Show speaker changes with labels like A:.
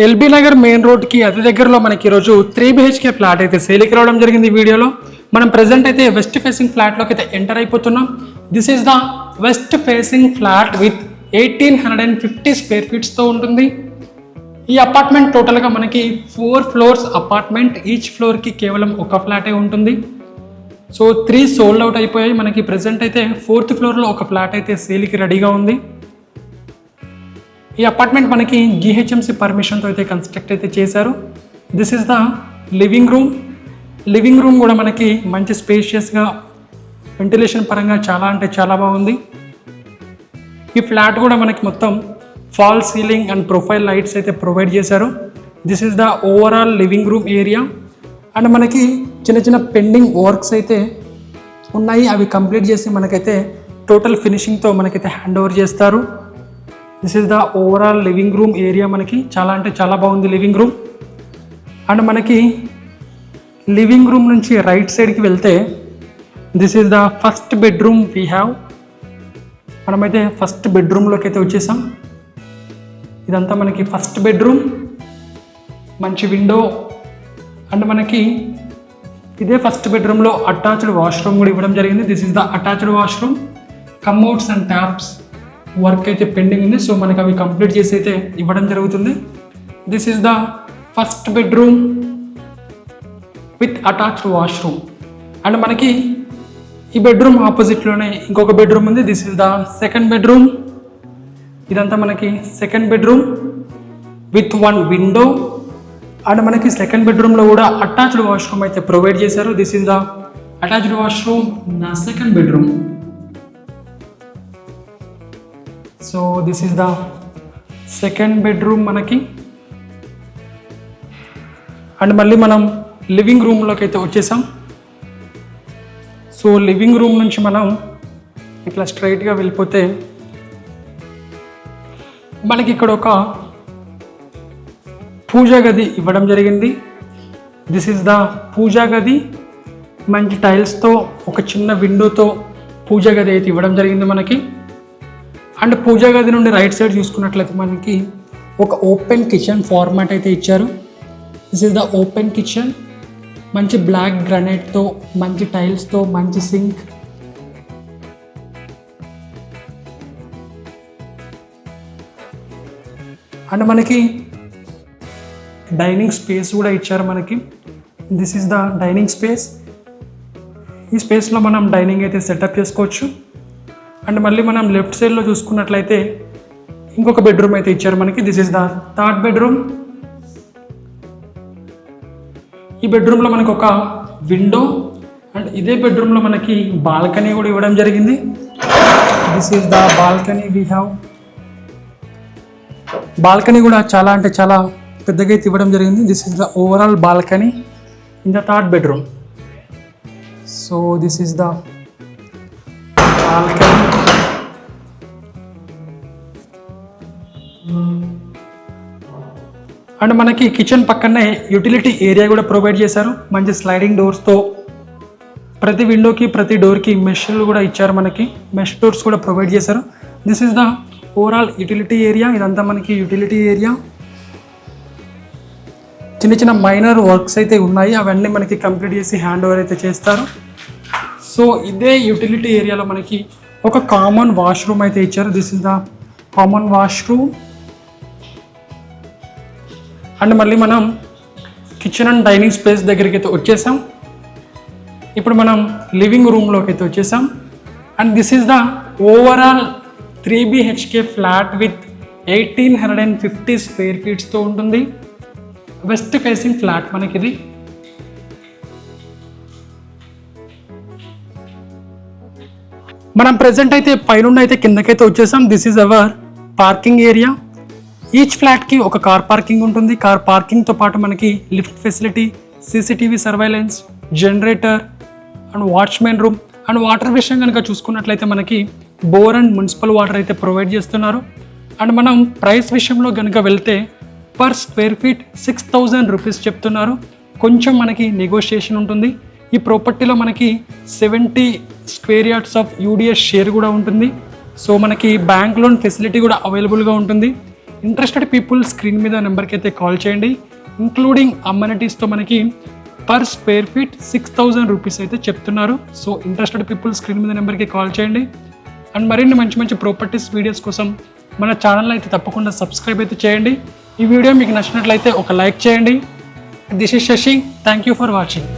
A: LB Nagar main రోడ్కి అతి దగ్గరలో మనకి ఈరోజు 3 BHK ఫ్లాట్ అయితే సేల్కి రావడం జరిగింది. ఈ వీడియోలో మనం ప్రెజెంట్ అయితే వెస్ట్ ఫేసింగ్ ఫ్లాట్లోకి అయితే ఎంటర్ అయిపోతున్నాం. This is the west facing flat with 1850 square ఫీట్స్తో ఉంటుంది. ఈ అపార్ట్మెంట్ టోటల్గా మనకి 4 ఫ్లోర్స్ అపార్ట్మెంట్. ఈచ్ ఫ్లోర్కి కేవలం ఒక ఫ్లాటే ఉంటుంది. సో 3 సోల్డ్ అవుట్ అయిపోయాయి. మనకి ప్రెజెంట్ అయితే 4th ఫ్లోర్లో ఒక ఫ్లాట్ అయితే సేల్కి రెడీగా ఉంది. ఈ అపార్ట్మెంట్ మనకి GHMC పర్మిషన్తో అయితే కన్స్ట్రక్ట్ అయితే చేశారు. This is the living room. Living room కూడా మనకి మంచి స్పేషియస్గా వెంటిలేషన్ పరంగా చాలా అంటే చాలా బాగుంది. ఈ ఫ్లాట్ కూడా మనకి మొత్తం fall ceiling and profile lights అయితే ప్రొవైడ్ చేశారు. This is the overall living room area. And మనకి చిన్న చిన్న పెండింగ్ వర్క్స్ అయితే ఉన్నాయి. అవి కంప్లీట్ చేసి మనకైతే టోటల్ ఫినిషింగ్తో మనకైతే హ్యాండ్ ఓవర్ చేస్తారు. This is the overall living room area. మనకి చాలా అంటే చాలా బాగుంది లివింగ్ రూమ్. అండ్ మనకి లివింగ్ రూమ్ నుంచి రైట్ సైడ్కి వెళ్తే this is the first bedroom we have. మనమైతే ఫస్ట్ బెడ్రూమ్లోకి అయితే వచ్చేసాం. ఇదంతా మనకి ఫస్ట్ బెడ్రూమ్. మంచి విండో. అండ్ మనకి ఇదే ఫస్ట్ బెడ్రూమ్లో అటాచ్డ్ వాష్రూమ్ కూడా ఇవ్వడం జరిగింది. This is the attached washroom. Commodes and taps work అయితే పెండింగ్ ఉంది. సో మనకి అవి కంప్లీట్ చేసి అయితే ఇవ్వడం జరుగుతుంది. This is the first bedroom with attached washroom. And మనకి ఈ బెడ్రూమ్ ఆపోజిట్లోనే ఇంకొక బెడ్రూమ్ ఉంది. This is the second bedroom. ఇదంతా మనకి second bedroom with 1 window. And మనకి సెకండ్ బెడ్రూమ్లో కూడా అటాచ్డ్ వాష్రూమ్ అయితే ప్రొవైడ్ చేశారు. This is the attached washroom నా second bedroom. So this is the second bedroom మనకి. అండ్ మళ్ళీ మనం లివింగ్ రూమ్లోకి అయితే వచ్చేసాం. సో లివింగ్ రూమ్ నుంచి మనం ఇట్లా స్ట్రైట్గా వెళ్ళిపోతే మనకి ఇక్కడ ఒక పూజా గది ఇవ్వడం జరిగింది. దిస్ ఈస్ ద పూజా గది. మంచి టైల్స్తో ఒక చిన్న విండోతో పూజా గది అయితే ఇవ్వడం జరిగింది మనకి. అండ్ పూజా గది నుండి రైట్ సైడ్ చూసుకున్నట్లయితే మనకి ఒక ఓపెన్ కిచెన్ ఫార్మాట్ అయితే ఇచ్చారు. This is the open kitchen. మంచి బ్లాక్ గ్రానైట్తో మంచి టైల్స్తో మంచి సింక్. అండ్ మనకి డైనింగ్ స్పేస్ కూడా ఇచ్చారు మనకి. This is the dining space. ఈ స్పేస్లో మనం డైనింగ్ అయితే సెటప్ చేసుకోవచ్చు. అండ్ మళ్ళీ మనం లెఫ్ట్ సైడ్లో చూసుకున్నట్లయితే ఇంకొక బెడ్రూమ్ అయితే ఇచ్చారు మనకి. This is the third bedroom. ఈ బెడ్రూమ్లో మనకు ఒక విండో. అండ్ ఇదే బెడ్రూమ్లో మనకి బాల్కనీ కూడా ఇవ్వడం జరిగింది. This is the balcony we have. Balcony కూడా చాలా అంటే చాలా పెద్దగా అయితే ఇవ్వడం జరిగింది. This is the overall balcony in the third bedroom. So this is the balcony. And మనకి కిచెన్ పక్కనే యూటిలిటీ ఏరియా కూడా ప్రొవైడ్ చేశారు. మంచి స్లైడింగ్ డోర్స్తో ప్రతి విండోకి ప్రతి డోర్కి మెష్లు కూడా ఇచ్చారు మనకి. మెష్ డోర్స్ కూడా ప్రొవైడ్ చేశారు. This is the overall utility area. ఇదంతా మనకి యూటిలిటీ ఏరియా. చిన్న చిన్న మైనర్ వర్క్స్ అయితే ఉన్నాయి. అవన్నీ మనకి కంప్లీట్ చేసి హ్యాండ్ ఓవర్ అయితే చేస్తారు. సో ఇదే యూటిలిటీ ఏరియాలో మనకి ఒక కామన్ వాష్రూమ్ అయితే ఇచ్చారు. This is the common washroom. And మళ్ళీ మనం కిచెన్ అండ్ డైనింగ్ స్పేస్ దగ్గరికి అయితే వచ్చేసాం. ఇప్పుడు మనం లివింగ్ రూమ్లోకి అయితే వచ్చేసాం. And this is the overall 3 BHK flat with 1850 square ఫీట్స్తో ఉంటుంది. వెస్ట్ ఫేసింగ్ ఫ్లాట్ మనకి ఇది. మనం ప్రెజెంట్ అయితే పైనుండి అయితే కిందకైతే వచ్చేసాం. This is our parking area. Each ఫ్లాట్కి ఒక కార్ పార్కింగ్ ఉంటుంది. కార్ పార్కింగ్తో పాటు మనకి lift facility, CCTV surveillance, generator and watchman room. And water విషయం కనుక చూసుకున్నట్లయితే మనకి బోర్ అండ్ మున్సిపల్ వాటర్ అయితే ప్రొవైడ్ చేస్తున్నారు. అండ్ మనం ప్రైస్ విషయంలో కనుక వెళ్తే పర్ స్క్వేర్ ఫీట్ 6000 రూపీస్ చెప్తున్నారు. కొంచెం మనకి నెగోషియేషన్ ఉంటుంది. ఈ ప్రాపర్టీలో మనకి 70 square yards of UDS share కూడా ఉంటుంది. సో మనకి బ్యాంక్ లోన్ ఫెసిలిటీ కూడా అవైలబుల్గా ఉంటుంది. ఇంట్రెస్టెడ్ పీపుల్ స్క్రీన్ మీద నెంబర్కి అయితే కాల్ చేయండి. ఇంక్లూడింగ్ అమ్యూనిటీస్తో మనకి పర్ స్క్వేర్ ఫీట్ 6,000 రూపీస్ అయితే చెప్తున్నారు. సో ఇంట్రెస్టెడ్ పీపుల్ స్క్రీన్ మీద నెంబర్కి కాల్ చేయండి. అండ్ మరిన్ని మంచి మంచి ప్రాపర్టీస్ వీడియోస్ కోసం మన ఛానల్ అయితే తప్పకుండా సబ్స్క్రైబ్ అయితే చేయండి. ఈ వీడియో మీకు నచ్చినట్లయితే ఒక లైక్ చేయండి. This is Shashi. Thank you for watching.